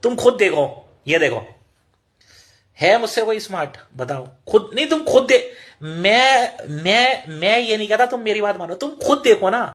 तुम खुद देखो, ये देखो, है मुझसे कोई स्मार्ट? बताओ खुद। नहीं तुम खुद दे, मैं ये नहीं कहता, तुम मेरी बात मानो, तुम खुद देखो ना।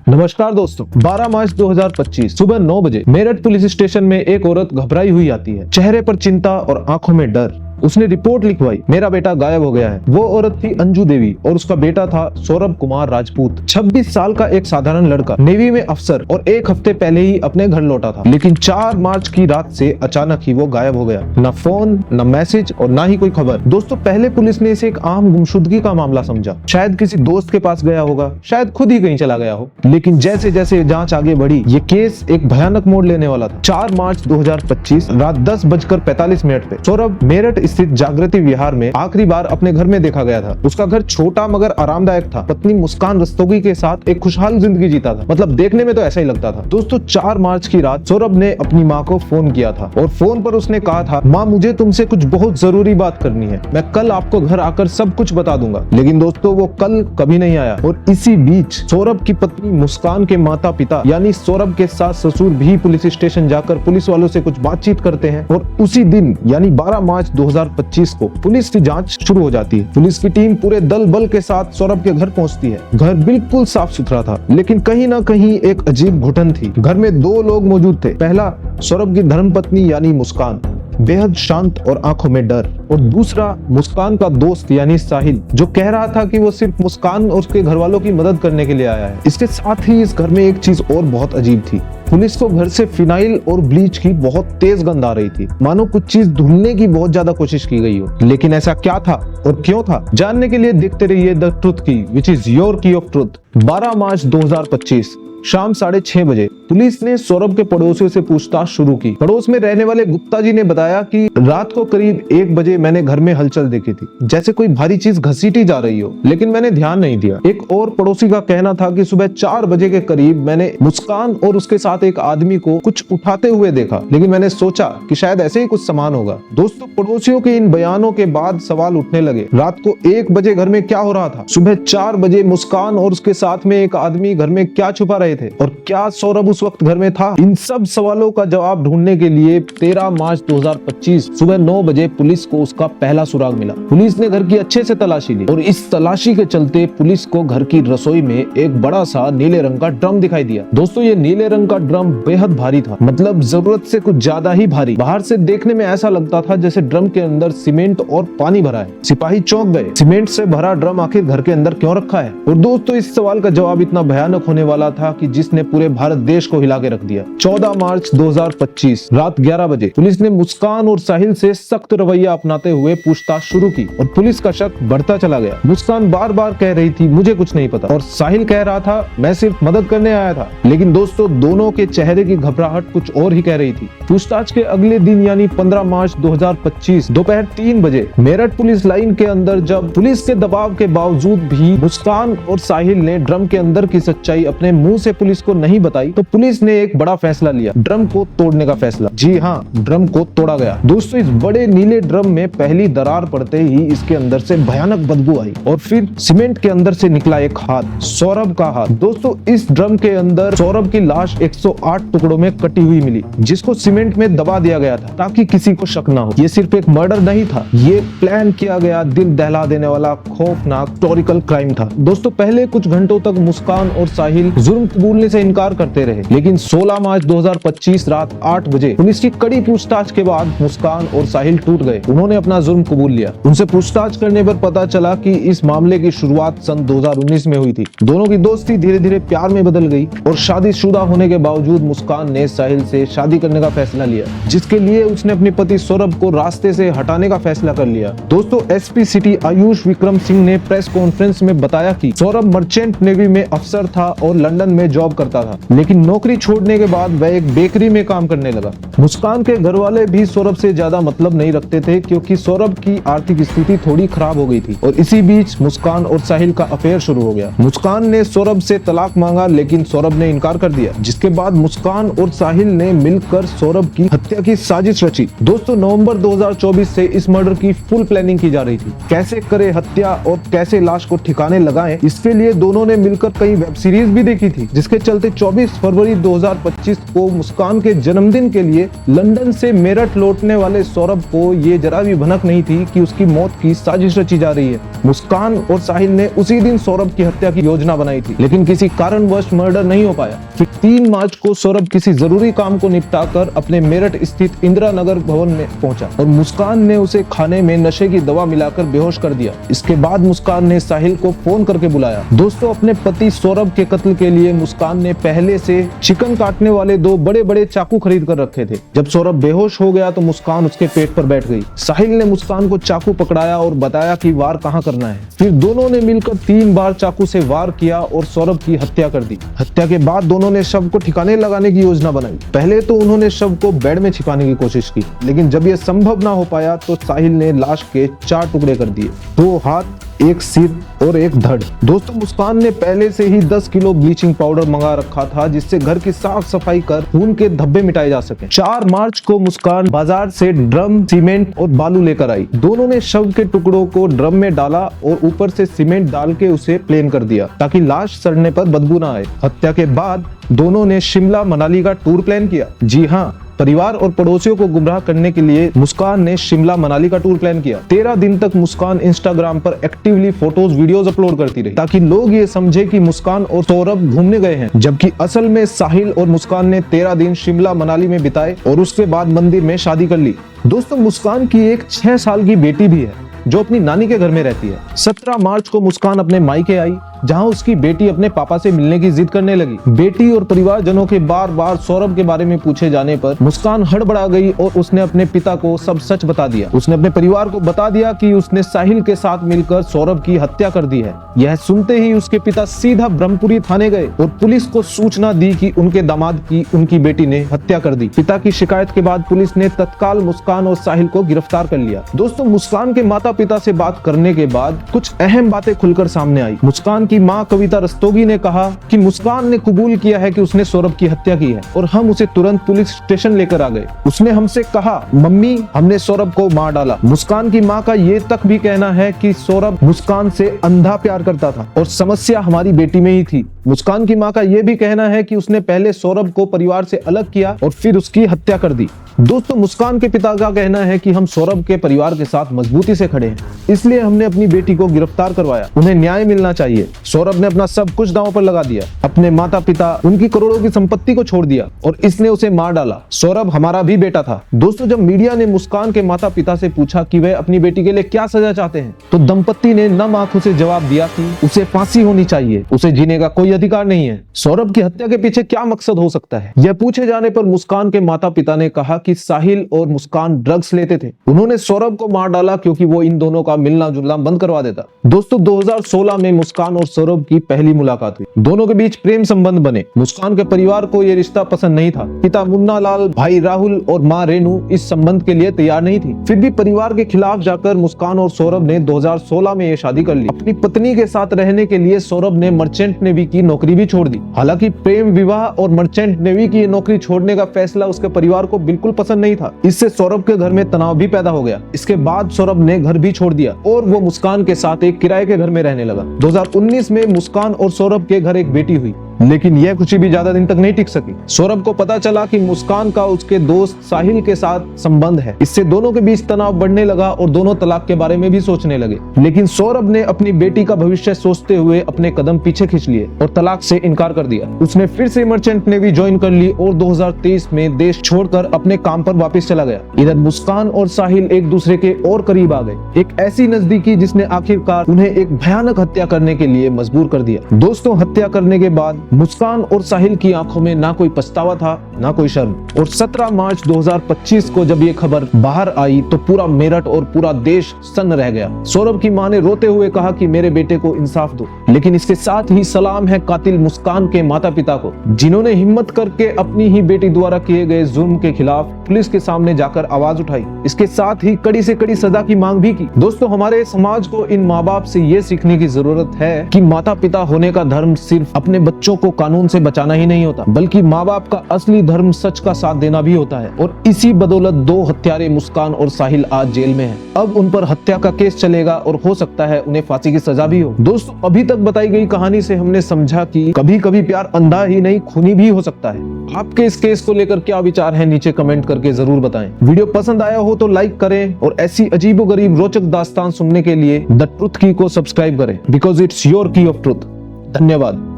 नमस्कार दोस्तों, 12 मार्च 2025 सुबह 9 बजे मेरठ पुलिस स्टेशन में एक औरत घबराई हुई आती है। चेहरे पर चिंता और आंखों में डर। उसने रिपोर्ट लिखवाई, मेरा बेटा गायब हो गया है। वो औरत थी अंजू देवी और उसका बेटा था सौरभ कुमार राजपूत। 26 साल का एक साधारण लड़का, नेवी में अफसर, और एक हफ्ते पहले ही अपने घर लौटा था। लेकिन 4 मार्च की रात से अचानक ही वो गायब हो गया। न फोन, न मैसेज और न ही कोई खबर। दोस्तों, पहले पुलिस ने इसे एक आम गुमशुदगी का मामला समझा। शायद किसी दोस्त के पास गया होगा, शायद खुद ही कहीं चला गया हो। लेकिन जैसे जैसे जांच आगे बढ़ी, ये केस एक भयानक मोड़ लेने वाला था। 4 मार्च 2025 रात 10:45 पे सौरभ मेरठ स्थित जागृति विहार में आखिरी बार अपने घर में देखा गया था। उसका घर छोटा मगर आरामदायक था। पत्नी मुस्कान रस्तोगी के साथ एक खुशहाल जिंदगी जीता था। मतलब देखने में तो ऐसा ही लगता था। दोस्तों, 4 मार्च की रात सौरभ ने अपनी माँ को फोन किया था और फोन पर उसने कहा था, माँ मुझे तुमसे कुछ बहुत जरूरी बात करनी है, मैं कल आपको घर आकर सब कुछ बता दूंगा। लेकिन दोस्तों, वो कल कभी नहीं आया। और इसी बीच सौरभ की पत्नी मुस्कान के माता पिता यानी सौरभ के सास ससुर भी पुलिस स्टेशन जाकर पुलिस वालों से कुछ बातचीत करते हैं। और उसी दिन यानी 12 मार्च 2025 को पुलिस की जांच शुरू हो जाती है। पुलिस की टीम पूरे दल बल के साथ सौरभ के घर पहुंचती है। घर बिल्कुल साफ सुथरा था, लेकिन कहीं ना कहीं एक अजीब घुटन थी। घर में 2 लोग मौजूद थे। पहला सौरभ की धर्मपत्नी यानी मुस्कान, बेहद शांत और आंखों में डर। और दूसरा मुस्कान का दोस्त यानी साहिल, जो कह रहा था कि वो सिर्फ मुस्कान और उसके घर वालों की मदद करने के लिए आया है। इसके साथ ही इस घर में एक चीज और बहुत अजीब थी। पुलिस को घर से फिनाइल और ब्लीच की बहुत तेज गंध आ रही थी, मानो कुछ चीज धुलने की बहुत ज्यादा कोशिश की गई हो। लेकिन ऐसा क्या था और क्यों था, जानने के लिए देखते रहिए द ट्रुथ की, विच इज योर की ऑफ ट्रुथ। 12 मार्च 2025 शाम 6:30 बजे पुलिस ने सौरभ के पड़ोसियों से पूछताछ शुरू की। पड़ोस में रहने वाले गुप्ता जी ने बताया कि रात को करीब 1 बजे मैंने घर में हलचल देखी थी, जैसे कोई भारी चीज घसीटी जा रही हो, लेकिन मैंने ध्यान नहीं दिया। एक और पड़ोसी का कहना था कि सुबह 4 बजे के करीब मैंने मुस्कान और उसके साथ एक आदमी को कुछ उठाते हुए देखा, लेकिन मैंने सोचा कि शायद ऐसे ही कुछ सामान होगा। दोस्तों, पड़ोसियों के इन बयानों के बाद सवाल उठने लगे। रात को 1 बजे घर में क्या हो रहा था? सुबह 4 बजे मुस्कान और उसके साथ में एक आदमी घर में क्या छुपा रहे थे? और क्या सौरभ उस वक्त घर में था? इन सब सवालों का जवाब ढूंढने के लिए 13 मार्च 2025 सुबह 9 बजे पुलिस को उसका पहला सुराग मिला। पुलिस ने घर की अच्छे से तलाशी ली और इस तलाशी के चलते पुलिस को घर की रसोई में एक बड़ा सा नीले रंग का ड्रम दिखाई दिया। दोस्तों, ये नीले रंग का ड्रम बेहद भारी था, मतलब जरूरत से कुछ ज्यादा ही भारी। बाहर से देखने में ऐसा लगता था जैसे ड्रम के अंदर सीमेंट और पानी भरा है। सिपाही चौंक गए। सीमेंट से भरा ड्रम आखिर घर के अंदर क्यों रखा है? और दोस्तों, इस सवाल का जवाब इतना भयानक होने वाला था कि जिसने पूरे भारत देश को हिला के रख दिया। 14 मार्च 2025 रात 11 बजे पुलिस ने मुस्कान और साहिल से सख्त रवैया अपनाते हुए पूछताछ शुरू की और पुलिस का शक बढ़ता चला गया। मुस्कान बार बार कह रही थी मुझे कुछ नहीं पता, और साहिल कह रहा था मैं सिर्फ मदद करने आया था। लेकिन दोस्तों, दोनों के चेहरे की घबराहट कुछ और ही कह रही थी। पूछताछ के अगले दिन यानी 15 मार्च 2025 दोपहर 3 बजे मेरठ पुलिस लाइन के अंदर जब पुलिस के दबाव के बावजूद भी मुस्कान और साहिल ने ड्रम के अंदर की सच्चाई अपने मुंह से पुलिस को नहीं बताई, तो पुलिस ने एक बड़ा फैसला लिया, ड्रम को तोड़ने का फैसला। जी हाँ, ड्रम को तोड़ा गया। दोस्तों, इस बड़े नीले ड्रम में पहली दरार पड़ते ही इसके अंदर से भयानक बदबू आई और फिर सीमेंट के अंदर से निकला एक हाथ, सौरभ का हाथ। दोस्तों, इस ड्रम के अंदर सौरभ की लाश 108 टुकड़ों में कटी हुई मिली, जिसको सीमेंट में दबा दिया गया था ताकि किसी को शक ना हो। ये सिर्फ एक मर्डर नहीं था, ये प्लान किया गया दिल दहला देने वाला खौफनाक हिस्टोरिकल क्राइम था। दोस्तों, पहले कुछ घंटों तक मुस्कान और साहिल जुर्म कबूलने से इनकार करते रहे, लेकिन 16 मार्च 2025 रात 8 बजे पुलिस की कड़ी पूछताछ के बाद मुस्कान और साहिल टूट गए। उन्होंने अपना जुर्म कबूल लिया। उनसे पूछताछ करने पर पता चला कि इस मामले की शुरुआत सन 2019 में हुई थी। दोनों की दोस्ती धीरे धीरे प्यार में बदल गई और शादीशुदा होने के बावजूद मुस्कान ने साहिल से शादी करने का फैसला लिया, जिसके लिए उसने अपने पति सौरभ को रास्ते से हटाने का फैसला कर लिया। दोस्तों, एसपी सिटी आयुष विक्रम सिंह ने प्रेस कॉन्फ्रेंस में बताया कि सौरभ मर्चेंट नेवी में अफसर था और लंदन में जॉब करता था, लेकिन नौकरी छोड़ने के बाद वह एक बेकरी में काम करने लगा। मुस्कान के घर वाले भी सौरभ से ज्यादा मतलब नहीं रखते थे, क्योंकि सौरभ की आर्थिक स्थिति थोड़ी खराब हो गई थी। और इसी बीच मुस्कान और साहिल का अफेयर शुरू हो गया। मुस्कान ने सौरभ से तलाक मांगा, लेकिन सौरभ ने इनकार कर दिया, जिसके बाद मुस्कान और साहिल ने मिलकर सौरभ की हत्या की साजिश रची। दोस्तों, नवंबर 2024 से इस मर्डर की फुल प्लानिंग की जा रही थी। कैसे करे हत्या और कैसे लाश को ठिकाने लगाएं, इसके लिए दोनों ने मिलकर कई वेब सीरीज भी देखी थी। जिसके चलते 24 फरवरी 2025 को मुस्कान के जन्मदिन के लिए लंदन से मेरठ लौटने वाले सौरभ को ये जरा भी भनक नहीं थी कि उसकी मौत की साजिश रची जा रही है। मुस्कान और साहिल ने उसी दिन सौरभ की हत्या की योजना बनाई थी, लेकिन किसी कारणवश मर्डर नहीं हो पाया। फिर 3 मार्च को सौरभ किसी जरूरी काम को निपटाकर अपने मेरठ स्थित इंदिरा नगर भवन में पहुंचा और मुस्कान ने उसे खाने में नशे की दवा मिलाकर बेहोश कर दिया। इसके बाद मुस्कान ने साहिल को फोन करके बुलाया। दोस्तों, अपने पति सौरभ के कत्ल के लिए मुस्कान ने पहले से चिकन काटने वाले 2 बड़े-बड़े चाकू खरीद कर रखे थे। जब सौरभ बेहोश हो गया तो मुस्कान उसके पेट पर बैठ गई। साहिल ने मुस्कान को चाकू पकड़ाया और बताया कि वार कहाँ करना है। फिर दोनों ने मिलकर 3 बार चाकू से वार किया और सौरभ की हत्या कर दी। हत्या के बाद दोनों ने शव को ठिकाने लगाने की योजना बनाई। पहले तो उन्होंने शव को बेड में छिपाने की कोशिश की, लेकिन जब यह संभव ना हो पाया तो साहिल ने लाश के 4 टुकड़े कर दिए, 2 हाथ, 1 सिर और 1 धड़। दोस्तों, मुस्कान ने पहले से ही 10 किलो ब्लीचिंग पाउडर मंगा रखा था, जिससे घर की साफ सफाई कर खून के धब्बे मिटाए जा सके। 4 मार्च को मुस्कान बाजार से ड्रम, सीमेंट और बालू लेकर आई। दोनों ने शव के टुकड़ों को ड्रम में डाला और ऊपर से सीमेंट डाल के उसे प्लेन कर दिया ताकि लाश सड़ने पर बदबू न आए। हत्या के बाद दोनों ने शिमला मनाली का टूर प्लान किया। जी हाँ, परिवार और पड़ोसियों को गुमराह करने के लिए मुस्कान ने शिमला मनाली का टूर प्लान किया। 13 दिन तक मुस्कान इंस्टाग्राम पर एक्टिवली फोटोज, वीडियोस अपलोड करती रही ताकि लोग ये समझे कि मुस्कान और सौरभ घूमने गए हैं, जबकि असल में साहिल और मुस्कान ने 13 दिन शिमला मनाली में बिताए और उसके बाद मंदिर में शादी कर ली। दोस्तों, मुस्कान की एक 6 साल की बेटी भी है जो अपनी नानी के घर में रहती है। 17 मार्च को मुस्कान अपने मायके आई, जहां उसकी बेटी अपने पापा से मिलने की जिद करने लगी। बेटी और परिवारजनों के बार-बार सौरभ के बारे में पूछे जाने पर मुस्कान हड़बड़ा गई और उसने अपने पिता को सब सच बता दिया। उसने अपने परिवार को बता दिया कि उसने साहिल के साथ मिलकर सौरभ की हत्या कर दी है। यह सुनते ही उसके पिता सीधा ब्रह्मपुरी थाने गए और पुलिस को सूचना दी कि उनके दामाद की उनकी बेटी ने हत्या कर दी। पिता की शिकायत के बाद पुलिस ने तत्काल मुस्कान और साहिल को गिरफ्तार कर लिया। दोस्तों, मुस्कान के माता पिता से बात करने के बाद कुछ अहम बातें खुलकर सामने आई। मुस्कान की मां कविता रस्तोगी ने कहा कि मुस्कान ने कबूल किया है कि उसने सौरभ की हत्या की है और हम उसे तुरंत पुलिस स्टेशन लेकर आ गए। उसने हमसे कहा, मम्मी, हमने सौरभ को मार डाला। मुस्कान की मां का ये तक भी कहना है कि सौरभ मुस्कान से अंधा प्यार करता था और समस्या हमारी बेटी में ही थी। मुस्कान की मां का यह भी कहना है कि उसने पहले सौरभ को परिवार से अलग किया और फिर उसकी हत्या कर दी। दोस्तों, मुस्कान के पिता का कहना है कि हम सौरभ के परिवार के साथ मजबूती से खड़े हैं, इसलिए हमने अपनी बेटी को गिरफ्तार करवाया। उन्हें न्याय मिलना चाहिए। सौरभ ने अपना सब कुछ दांव पर लगा दिया, अपने माता पिता, उनकी करोड़ों की संपत्ति को छोड़ दिया और इसने उसे मार डाला। सौरभ हमारा भी बेटा था। दोस्तों, जब मीडिया ने मुस्कान के माता पिता से पूछा कि वह अपनी बेटी के लिए क्या सजा चाहते हैं, तो दंपत्ति ने नम आंखों से जवाब दिया कि उसे फांसी होनी चाहिए, उसे जीने का कोई अधिकार नहीं है। सौरभ की हत्या के पीछे क्या मकसद हो सकता है? यह पूछे जाने पर मुस्कान के माता पिता ने कहा कि साहिल और मुस्कान ड्रग्स लेते थे। उन्होंने सौरभ को मार डाला क्योंकि वो इन दोनों का मिलना जुलना बंद करवा देता। दोस्तों, 2016 में मुस्कान और सौरभ की पहली मुलाकात हुई। दोनों के बीच प्रेम संबंध बने। मुस्कान के परिवार को यह रिश्ता पसंद नहीं था। पिता मुन्ना लाल, भाई राहुल और मां रेनू इस संबंध के लिए तैयार नहीं थी। फिर भी परिवार के खिलाफ जाकर मुस्कान और सौरभ ने 2016 में ये शादी कर ली। अपनी पत्नी के साथ रहने के लिए सौरभ ने मर्चेंट नेवी की नौकरी भी छोड़ दी। हालांकि प्रेम विवाह और मर्चेंट नेवी की नौकरी छोड़ने का फैसला उसके परिवार को बिल्कुल पसंद नहीं था। इससे सौरभ के घर में तनाव भी पैदा हो गया। इसके बाद सौरभ ने घर भी छोड़ दिया और वो मुस्कान के साथ एक किराए के घर में रहने लगा। 2019 में मुस्कान और सौरभ के घर एक बेटी हुई, लेकिन यह खुशी भी ज्यादा दिन तक नहीं टिक सकी। सौरभ को पता चला कि मुस्कान का उसके दोस्त साहिल के साथ संबंध है। इससे दोनों के बीच तनाव बढ़ने लगा और दोनों तलाक के बारे में भी सोचने लगे। लेकिन सौरभ ने अपनी बेटी का भविष्य सोचते हुए अपने कदम पीछे खींच लिए और तलाक से इनकार कर दिया। उसने फिर से मर्चेंट नेवी ज्वाइन कर ली और 2023 में देश छोड़कर अपने काम पर वापस चला गया। इधर मुस्कान और साहिल एक दूसरे के और करीब आ गए। एक ऐसी नजदीकी जिसने आखिरकार उन्हें एक भयानक हत्या करने के लिए मजबूर कर दिया। दोस्तों, हत्या करने के बाद मुस्कान और साहिल की आंखों में ना कोई पछतावा था ना कोई शर्म। और 17 मार्च 2025 को जब ये खबर बाहर आई तो पूरा मेरठ और पूरा देश सन्न रह गया। सौरभ की मां ने रोते हुए कहा कि मेरे बेटे को इंसाफ दो। लेकिन इसके साथ ही सलाम है कातिल मुस्कान के माता पिता को, जिन्होंने हिम्मत करके अपनी ही बेटी द्वारा किए गए जुल्म के खिलाफ पुलिस के सामने जाकर आवाज उठाई। इसके साथ ही कड़ी से कड़ी सजा की मांग भी की। दोस्तों, हमारे समाज को इन माँ बाप से ये सीखने की जरूरत है कि माता पिता होने का धर्म सिर्फ अपने बच्चों को कानून से बचाना ही नहीं होता, बल्कि माँ बाप का असली धर्म सच का साथ देना भी होता है। और इसी बदौलत 2 हत्यारे मुस्कान और साहिल आज जेल में हैं। अब उन पर हत्या का केस चलेगा और हो सकता है उन्हें फांसी की सजा भी हो। दोस्तों, अभी तक बताई गई कहानी से हमने समझा कि कभी कभी प्यार अंधा ही नहीं खूनी भी हो सकता है। आपके इस केस को लेकर क्या विचार है, नीचे कमेंट करके जरूर बताएं। वीडियो पसंद आया हो तो लाइक करें और ऐसी अजीबोगरीब रोचक दास्तान सुनने के लिए द ट्रुथ की को सब्सक्राइब करें, बिकॉज इट्स योर की ऑफ ट्रुथ। धन्यवाद।